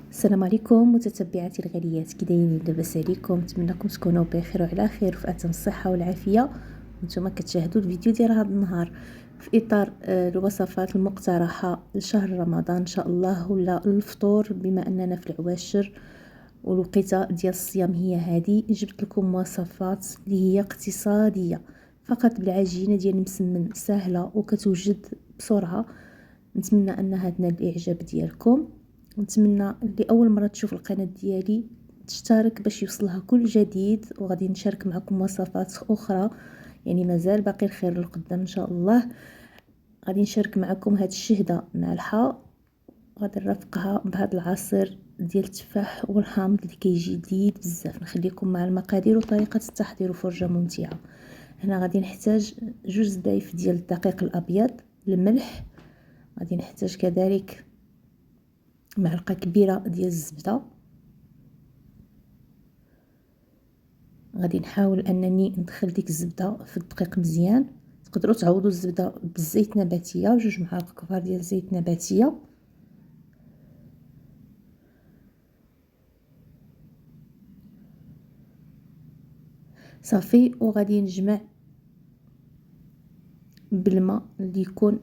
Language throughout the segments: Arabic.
السلام عليكم متتبعاتي الغاليات، كي دايرين؟ لاباس عليكم؟ نتمنىكم تكونوا بخير وعلى خير وفي اتم الصحه والعافيه. وانتم كتشاهدوا الفيديو ديال هذا النهار في اطار الوصفات المقترحه لشهر رمضان ان شاء الله، ولا الفطور بما اننا في العواشر والوقيته ديال الصيام هي هذه. جبت لكم وصفات اللي هي اقتصاديه فقط بالعجينه ديال المسمن، سهله وكتوجد بسرعه. نتمنى انها تنال الاعجاب ديالكم. نتمنى اللي اول مره تشوف القناه ديالي تشترك باش يوصلها كل جديد، وغادي نشارك معكم وصفات اخرى، يعني مازال باقي الخير للقدام ان شاء الله. غادي نشارك معكم هاد الشهده مالحه، غادي نرافقها بهذا العصير ديال التفاح والحامض اللي كيجي لذيذ بزاف. نخليكم مع المقادير وطريقه التحضير وفرجه ممتعه. هنا غادي نحتاج 2 ضعيف ديال الدقيق الابيض، الملح، غادي نحتاج كذلك معلقه كبيره ديال الزبده. غادي نحاول انني ندخل ديك الزبده في الدقيق مزيان. تقدروا تعوضوا الزبده بالزيت نباتيه، 2 معالق كبار ديال الزيت نباتيه. صافي، وغادي نجمع بالماء اللي يكون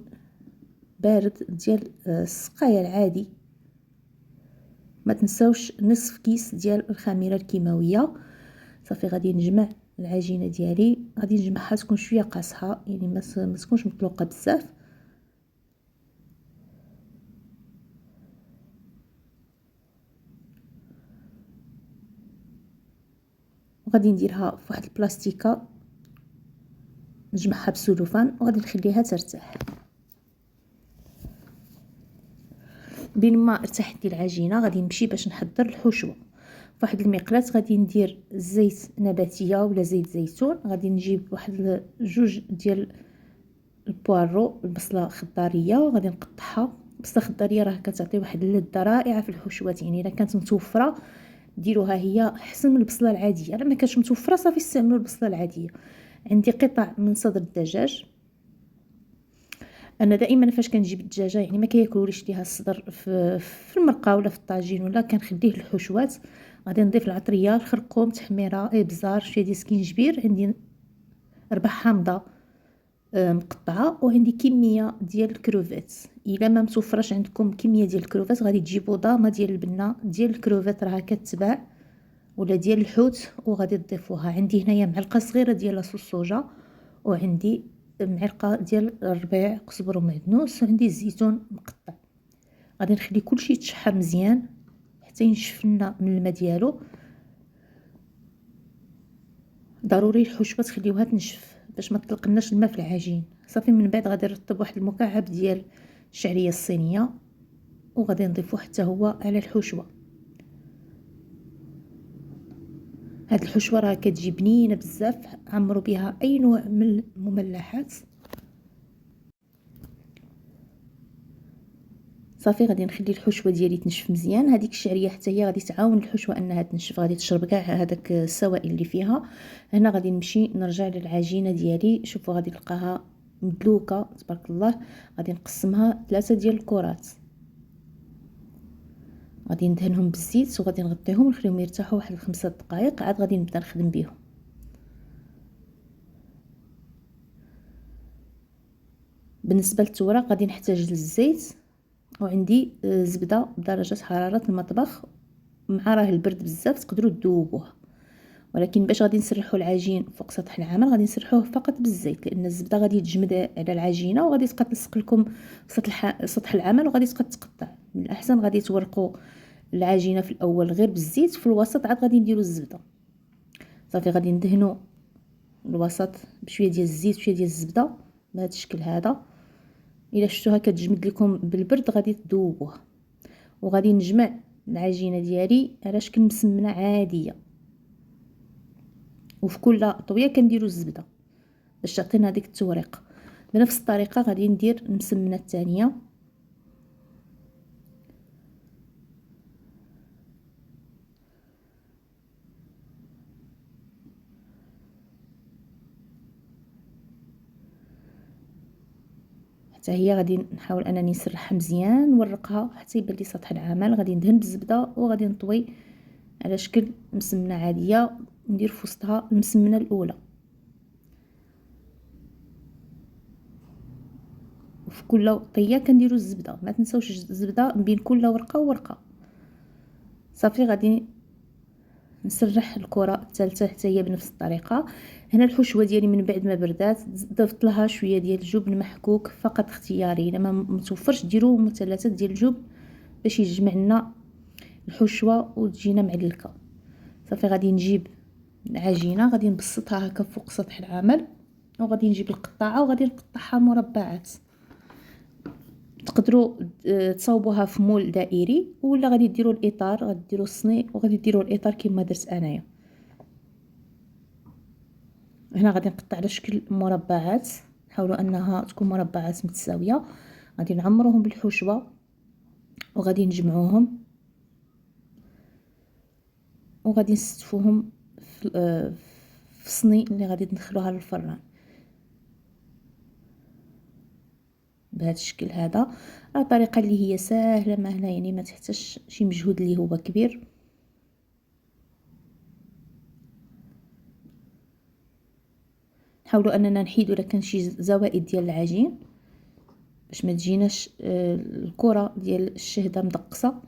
بارد ديال السقايه العادي. ما تنساوش نصف كيس ديال الخميره الكيماويه. صافي، غادي نجمع العجينه ديالي، غادي نجمعها تكون شويه قاصحه، يعني ما تكونش مطلوقه بزاف. وغادي نديرها في واحد البلاستيكه، نجمعها بسلوفان وغادي نخليها ترتاح. بين ما ارتاحت لي العجينه غادي نمشي باش نحضر الحشوه. فواحد المقلاة غادي ندير زيت نباتيه ولا زيت زيتون. غادي نجيب واحد 2 ديال البوارو، البصله خضاريه، وغادي نقطعها. البصله الخضاريه راه كتعطي واحد اللذه رائعه في الحشوات، يعني الا كانت متوفره ديروها هي احسن من البصله العاديه. الا ما كانتش متوفره صافي استعملوا البصله العاديه. عندي قطع من صدر الدجاج. انا دائما فاش كنجيب الدجاجه يعني ما كياكلوليش ليها الصدر في المرقه ولا في الطاجين، ولا كنخليه للحشوات. غادي نضيف العطريه، الخرقوم، تحميره، ابزار، شويه ديال سكينجبير. عندي 4 حامضه مقطعه، وعندي كميه ديال الكروفيت. الا ما متوفرش عندكم كميه ديال الكروفيت غادي تجيبوا ضامه ديال البنه ديال الكروفيت راه كتباع، ولا ديال الحوت، وغادي تضيفوها. عندي هنايا معلقه صغيره ديال لاصوص الصوجا، وعندي معلقه ديال الربيع قزبر ومعدنوس، وعندي الزيتون مقطع. غادي نخلي كلشي يتشحر مزيان حتى ينشف لنا من الماء ديالو. ضروري الحشوه تخليوها تنشف باش ما تطلقناش الماء في العجين. صافي، من بعد غادي نرطب واحد المكعب ديال الشعريه الصينيه، وغادي نضيفو حتى هو على الحشوه. هاد الحشوه راه كتجي بنينه بزاف، عمروا بها اي نوع من المملحات. صافي، غادي نخلي الحشوه ديالي تنشف مزيان. هذيك الشعريه حتى هي غادي تعاون الحشوه انها تنشف، غادي تشرب كاع هذاك السوائل اللي فيها. هنا غادي نمشي نرجع للعجينه ديالي. شوفوا غادي نلقاها مدلوكه تبارك الله. غادي نقسمها 3 ديال الكرات، غادي ندهنهم بالزيت وغادي نغطيهم ونخليهم يرتاحوا واحد 5 دقائق، عاد غادي نبدا نخدم بهم. بالنسبه للتوراق غادي نحتاج للزيت، وعندي زبده بدرجه حراره المطبخ. مع راه البرد بزاف تقدروا تذوبوها، ولكن باش غادي نسرحوا العجين فوق سطح العمل غادي نسرحوه فقط بالزيت، لان الزبده غادي تجمد على العجينه وغادي تبقى تلصق لكم سطح العمل وغادي تبقى تقطع. من الاحسن غادي تورقوا العجينه في الاول غير بالزيت، في الوسط عاد غادي نديروا الزبده. صافي، غادي ندهنوا الوسط بشويه ديال الزيت وشويه ديال الزبده بهذا الشكل هذا. الا شفتوها كتجمد لكم بالبرد غادي تذوبوها. وغادي نجمع العجينه ديالي على شكل مسمنه عاديه، وفي كل طويه كنديروا الزبده باش تعطينا هذيك التوريق. بنفس الطريقه غادي ندير المسمنه الثانيه. حتى هي غادي نحاول انني نسرحها مزيان نورقها حتى يبان لي سطح العمل. غادي ندهن بالزبده وغادي نطوي على شكل مسمنه عاديه، ندير في وسطها المسمنه الاولى. وفي كل طيه كنديروا الزبده، ما تنساوش الزبده بين كل ورقه وورقه. صافي غادي نسرح الكره الثالثه حتى هي بنفس الطريقه. هنا الحشوه ديالي من بعد ما بردات ضفت لها شويه ديال الجبن محكوك فقط اختياري، الا ما متوفرش ديروا مثلثات ديال الجبن باش يجمع لنا الحشوه وتجينا معلكه. صافي غادي نجيب العجينه غادي نبسطها هكا فوق سطح العمل، وغادي نجيب القطاعه وغادي نقطعها مربعات. تقدروا تصاوبوها في مول دائري ولا غادي ديروا الاطار، غادي ديروا الصني وغادي ديروا الاطار كما درت انايا. هنا غادي نقطع على شكل مربعات، حاولوا انها تكون مربعات متساويه. غادي نعمروهم بالحشوه وغادي نجمعوهم وغادي نستفوهم في صني اللي غادي ندخلوها للفران بهذا الشكل. هذا الطريقه اللي هي سهله مهله، يعني ما تحتاجش شي مجهود اللي هو كبير. نحاولوا اننا نحيدوا الا كان شي زوائد ديال العجين باش ما تجيناش الكره ديال الشهده مدقصه.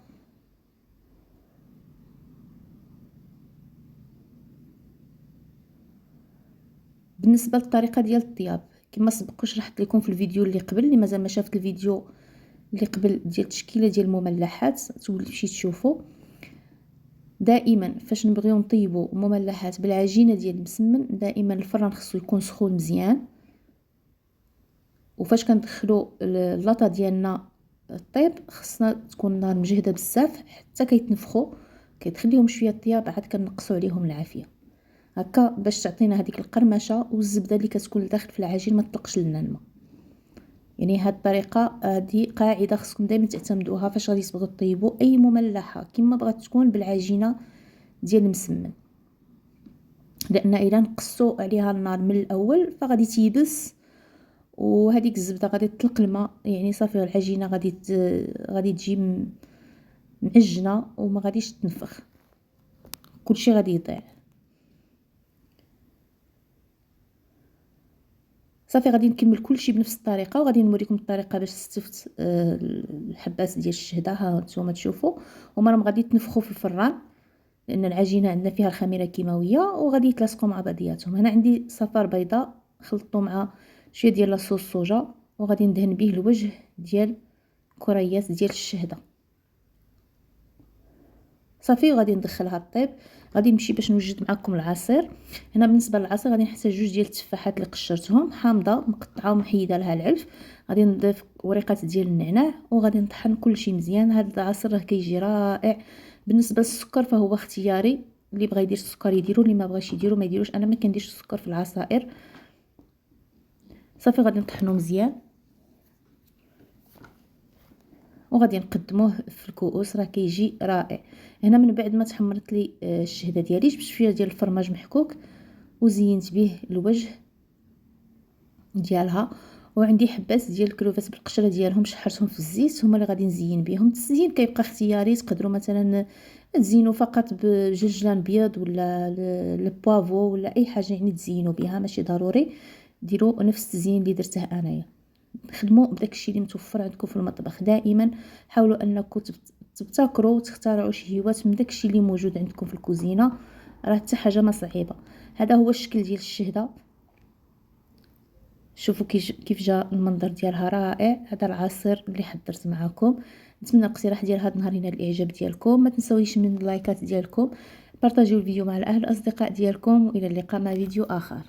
بالنسبه للطريقه ديال الطياب كما سبق شرحت لكم في الفيديو اللي قبل، اللي مازال ما شافت الفيديو اللي قبل ديال التشكيله ديال المملحات تمشي تشوفوا. دائما فاش نبغيو نطيبوا مملحات بالعجينه ديال المسمن دائما الفران خصو يكون سخون مزيان، وفاش كندخلوا اللاطه ديالنا الطيب خصنا تكون النار مجهده بزاف حتى كيتنفخوا، كتخليهم شويه طياب عاد كنقصوا عليهم العافيه هكا باش تعطينا هذيك القرمشه والزبده اللي كتكون داخل في العجين ما تطلقش لنا الماء. يعني هاد الطريقه هذه قاعده خصكم دائما تعتمدوها فاش غادي تبغوا طيبوا اي مملحه كما بغات تكون بالعجينه ديال المسمن، لان الا نقصوا عليها النار من الاول فغادي تيبس وهذيك الزبده غادي تطلق الماء، يعني صافي العجينه غادي تجي معجنه وما غاديش تنفخ، كلشي غادي يضيع. صافي غادي نكمل كلشي بنفس الطريقه وغادي نوريكم الطريقه باش استفت الحبات ديال الشهده. ها نتوما تشوفوا هما راهم غادي يتنفخوا في الفران لان العجينه عندنا فيها الخميره كيماويه وغادي يتلاصقوا مع بعضياتهم. هنا عندي صفار بيضاء خلطته مع شويه ديال لاصوص صوجا وغادي ندهن به الوجه ديال كريات ديال الشهده. صافي وغادي ندخلها الطيب. غادي نمشي باش نوجد معكم العصير. هنا بالنسبه للعصير غادي نحتاج جوج ديال التفاحات اللي قشرتهم حامضه مقطعه ومحيده لها العلف. غادي نضيف وريقات ديال النعناع وغادي نطحن كلشي مزيان. هذا العصير راه كيجي رائع. بالنسبه للسكر فهو اختياري، اللي بغى يدير السكر يديرو، اللي ما بغاش يديرو ما يديروش. انا ما كنديرش السكر في العصائر. صافي غادي نطحنو مزيان وغادي نقدموه في الكؤوس، راه كيجي رائع. هنا من بعد ما تحمرت لي الشهده ديالي جبت شويه ديال الفرماج محكوك وزينت به الوجه ديالها، وعندي حبات ديال الكروفات بالقشره ديالهم شحرتهم في الزيت هما اللي غادي نزين بهم. التزيين كيبقى اختياري، تقدروا مثلا تزينوا فقط بجلجلان بيض ولا البوافو ولا اي حاجه يعني تزينوا بها، ماشي ضروري ديروا نفس التزيين اللي درته انايا. خدموا بداك الشيء اللي متوفر عندكم في المطبخ. دائما حاولوا انكم تبتكروا وتختاروا شي هوايات من داك الشيء اللي موجود عندكم في الكوزينه، راه حتى حاجه ما صعيبه. هذا هو الشكل ديال الشهده، شوفوا كيف جا المنظر ديالها رائع. هذا العصير اللي حضرت معكم. نتمنى الاقتراح ديال هذا النهار ينال الاعجاب ديالكم. ما تنساويش من اللايكات ديالكم، بارطاجيو الفيديو مع الاهل الاصدقاء ديالكم، والى اللقاء مع فيديو اخر.